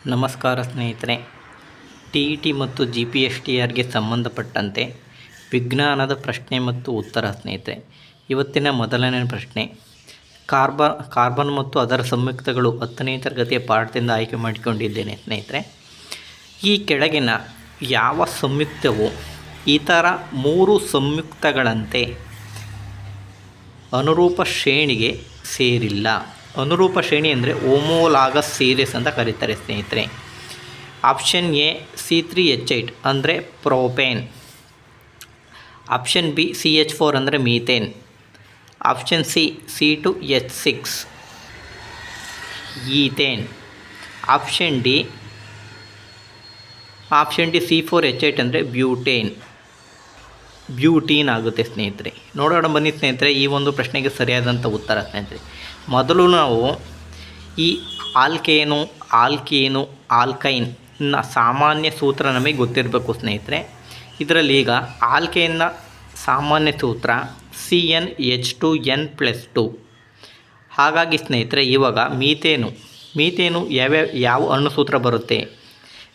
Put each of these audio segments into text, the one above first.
ನಮಸ್ಕಾರ ಸ್ನೇಹಿತರೆ. T E T ಮತ್ತು ಜಿ ಪಿ ಎಸ್ ಟಿ ಆರ್ಗೆ ಸಂಬಂಧಪಟ್ಟಂತೆ ವಿಜ್ಞಾನದ ಪ್ರಶ್ನೆ ಮತ್ತು ಉತ್ತರ. ಸ್ನೇಹಿತರೆ, ಇವತ್ತಿನ ಮೊದಲನೇ ಪ್ರಶ್ನೆ, ಕಾರ್ಬನ್ ಮತ್ತು ಅದರ ಸಂಯುಕ್ತಗಳು 10ನೇ ತರಗತಿಯ ಪಾಠದಿಂದ ಆಯ್ಕೆ ಮಾಡಿಕೊಂಡಿದ್ದೇನೆ. ಸ್ನೇಹಿತರೆ, ಈ ಕೆಳಗಿನ ಯಾವ ಸಂಯುಕ್ತವು ಇತರ 3 ಸಂಯುಕ್ತಗಳಂತೆ ಅನುರೂಪ ಶ್ರೇಣಿಗೆ ಸೇರಿಲ್ಲ? ಅನುರೂಪ ಶ್ರೇಣಿ ಅಂದರೆ ಹೋಮೋಲಾಗಸ್ ಸೀರೀಸ್ ಅಂತ ಕರೀತಾರೆ. ಸ್ನೇಹಿತರೆ, ಆಪ್ಷನ್ ಎ C3H8 ಅಂದರೆ ಪ್ರೋಪೇನ್, ಆಪ್ಷನ್ ಬಿ CH4 ಅಂದರೆ methane, option C C2H6 ethane, option D C4H8 ಅಂದರೆ ಬ್ಯೂಟೀನ್ ಆಗುತ್ತೆ. ಸ್ನೇಹಿತರೆ, ನೋಡೋಣ ಬನ್ನಿ. ಸ್ನೇಹಿತರೆ, ಈ ಒಂದು ಪ್ರಶ್ನೆಗೆ ಸರಿಯಾದಂಥ ಉತ್ತರ. ಸ್ನೇಹಿತರೆ, ಮೊದಲು ನಾವು ಈ ಆಲ್ಕೈನ್ನ ಸಾಮಾನ್ಯ ಸೂತ್ರ ನಮಗೆ ಗೊತ್ತಿರಬೇಕು. ಸ್ನೇಹಿತರೆ, ಇದರಲ್ಲಿ ಈಗ ಆಲ್ಕೈನ್ನ ಸಾಮಾನ್ಯ ಸೂತ್ರ CnH2n+2. ಹಾಗಾಗಿ ಸ್ನೇಹಿತರೆ, ಇವಾಗ ಮೀಥೇನು ಯಾವ ಅಣುಸೂತ್ರ ಬರುತ್ತೆ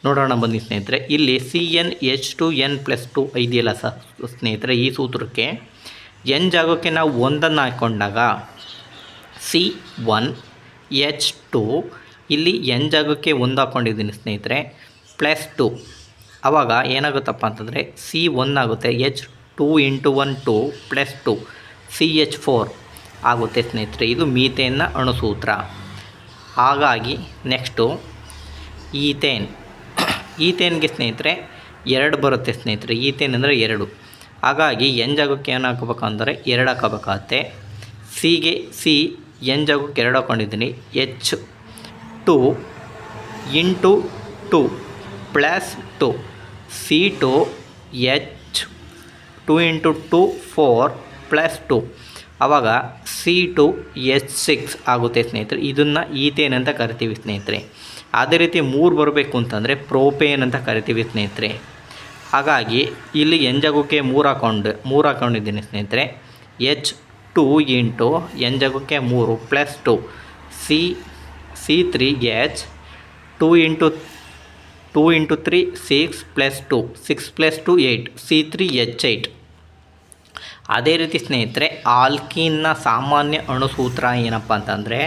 ನೋಡೋಣ ಬನ್ನಿ. ಸ್ನೇಹಿತರೆ, ಇಲ್ಲಿ CnH2n+2 ಇದೆಯಲ್ಲ ಸ್ನೇಹಿತರೆ, ಈ ಸೂತ್ರಕ್ಕೆ n ಜಾಗಕ್ಕೆ ನಾವು 1 ಹಾಕ್ಕೊಂಡಾಗ C1H2, ಇಲ್ಲಿ n ಜಾಗಕ್ಕೆ 1 ಹಾಕ್ಕೊಂಡಿದ್ದೀನಿ ಸ್ನೇಹಿತರೆ, +2. ಆವಾಗ ಏನಾಗುತ್ತಪ್ಪ ಅಂತಂದರೆ C1 ಆಗುತ್ತೆ, H2 × 1 2 +2 CH4 ಆಗುತ್ತೆ. ಸ್ನೇಹಿತರೆ, ಇದು ಮೀಥೇನ್ನ ಅಣುಸೂತ್ರ. ಹಾಗಾಗಿ ನೆಕ್ಸ್ಟು ಈಥೇನ್ಗೆ ಸ್ನೇಹಿತರೆ 2 ಬರುತ್ತೆ. ಸ್ನೇಹಿತರೆ, ಈಥೇನ್ ಅಂದರೆ 2. ಹಾಗಾಗಿ n ಜಾಗಕ್ಕೆ ಏನು ಹಾಕೋಬೇಕು ಅಂದರೆ 2 ಹಾಕೋಬೇಕಾಗತ್ತೆ. ಸಿ n ಜಾಗಕ್ಕೆ 2 ಹಾಕ್ಕೊಂಡಿದ್ದೀನಿ, H2 × 2 +2 C2H2 × 2 4 +2 ಆವಾಗ C2H6 ಆಗುತ್ತೆ. ಸ್ನೇಹಿತರೆ, ಇದನ್ನು ಈಥೇನ್ ಅಂತ ಕರಿತೀವಿ. ಸ್ನೇಹಿತರೆ, ಅದೇ ರೀತಿ 3 ಬರಬೇಕು ಅಂತಂದರೆ ಪ್ರೋಪೇನ್ ಅಂತ ಕರಿತೀವಿ. ಸ್ನೇಹಿತರೆ, ಹಾಗಾಗಿ ಇಲ್ಲಿ n ಜಾಗಕ್ಕೆ 3 ಹಾಕ್ಕೊಂಡಿದ್ದೀನಿ ಸ್ನೇಹಿತರೆ, H2 × n ಜಾಗಕ್ಕೆ 3 +2 C3H2 × 3 6 +2 6 + 2 8 C3H8. ಅದೇ ರೀತಿ ಸ್ನೇಹಿತರೆ, ಆಲ್ಕೀನ್ನ ಸಾಮಾನ್ಯ ಅಣುಸೂತ್ರ ಏನಪ್ಪ ಅಂತಂದರೆ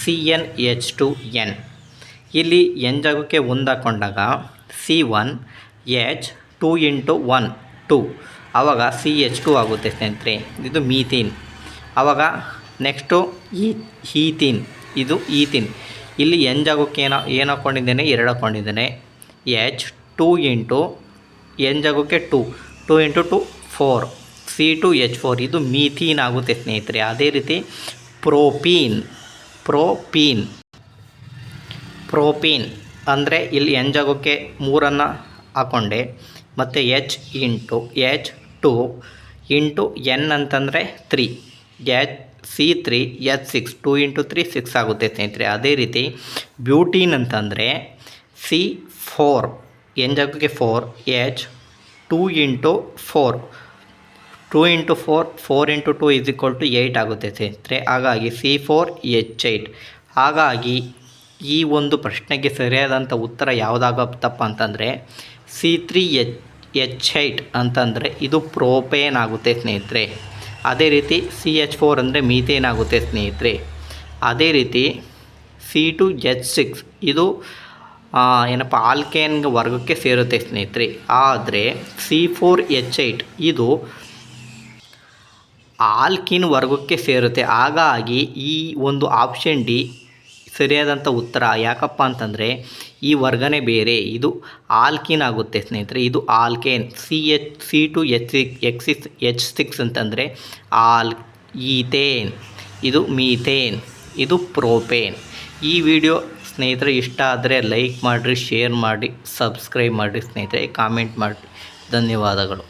CnH2n. ಇಲ್ಲಿ n ಜಾಗಕ್ಕೆ 1 ಹಾಕ್ಕೊಂಡಾಗ C1H2 × 1 2 ಆವಾಗ CH2 ಆಗುತ್ತೆ. ಸ್ನೇಹಿತರೆ, ಇದು ಮೀಥೇನ್. ಆವಾಗ ನೆಕ್ಸ್ಟು ಈಥೀನ್, ಇದು ಈಥೀನ್. ಇಲ್ಲಿ n ಜಾಗಕ್ಕೆ ಏನು ಹಾಕ್ಕೊಂಡಿದ್ದೇನೆ, 2 ಹಾಕ್ಕೊಂಡಿದ್ದೇನೆ, H2 × n ಜಾಗಕ್ಕೆ 2 × 2 4 C2H4 ಇದು ಮೀಥೀನ್ ಆಗುತ್ತೆ. ಸ್ನೇಹಿತರೆ, ಅದೇ ರೀತಿ ಪ್ರೋಪೀನ್ ಅಂದರೆ ಇಲ್ಲಿ n ಜಾಗಕ್ಕೆ 3 ಹಾಕ್ಕೊಂಡೆ, ಮತ್ತು H2 × n ಅಂತಂದರೆ 3 C3H6 2 × 3 6 ಆಗುತ್ತೆ. ಸ್ನೇಹಿತರೆ, ಅದೇ ರೀತಿ ಬ್ಯೂಟೀನ್ ಅಂತಂದರೆ C4 n ಜಾಗಕ್ಕೆ 4 H2 × 4 2 × 4 × 2 = 8 ಆಗುತ್ತೆ. ಸ್ನೇಹಿತರೆ, ಹಾಗಾಗಿ C4H8. ಹಾಗಾಗಿ ಈ ಒಂದು ಪ್ರಶ್ನೆಗೆ ಸರಿಯಾದಂಥ ಉತ್ತರ ಯಾವುದಾಗುತ್ತಪ್ಪ ಅಂತಂದರೆ C3H8 ಅಂತಂದರೆ ಇದು ಪ್ರೋಪೇನ್ ಆಗುತ್ತೆ. ಸ್ನೇಹಿತರೆ, ಅದೇ ರೀತಿ CH4 ಅಂದರೆ ಮೀಥೇನ್ ಆಗುತ್ತೆ. ಸ್ನೇಹಿತರೆ, ಅದೇ ರೀತಿ C2H6 ಇದು ಆಲ್ಕೇನ್ ವರ್ಗಕ್ಕೆ ಸೇರುತ್ತೆ. ಸ್ನೇಹಿತರೆ, ಆದರೆ C4H8 ಇದು ಆಲ್ಕಿನ್ ವರ್ಗಕ್ಕೆ ಸೇರುತ್ತೆ. ಹಾಗಾಗಿ ಈ ಒಂದು ಆಪ್ಷನ್ ಡಿ ಸರಿಯಾದಂಥ ಉತ್ತರ. ಯಾಕಪ್ಪ ಅಂತಂದರೆ ಈ ವರ್ಗನೇ ಬೇರೆ, ಇದು ಆಲ್ಕಿನ್ ಆಗುತ್ತೆ. ಸ್ನೇಹಿತರೆ, ಇದು ಆಲ್ಕೇನ್. C2H6 ಅಂತಂದರೆ ಈಥೇನ್, ಇದು ಮೀಥೇನ್, ಇದು ಪ್ರೋಪೇನ್. ಈ ವಿಡಿಯೋ ಸ್ನೇಹಿತರೆ ಇಷ್ಟ ಆದರೆ ಲೈಕ್ ಮಾಡಿರಿ, ಶೇರ್ ಮಾಡಿ, ಸಬ್ಸ್ಕ್ರೈಬ್ ಮಾಡಿರಿ. ಸ್ನೇಹಿತರೆ, ಕಾಮೆಂಟ್ ಮಾಡಿ. ಧನ್ಯವಾದಗಳು.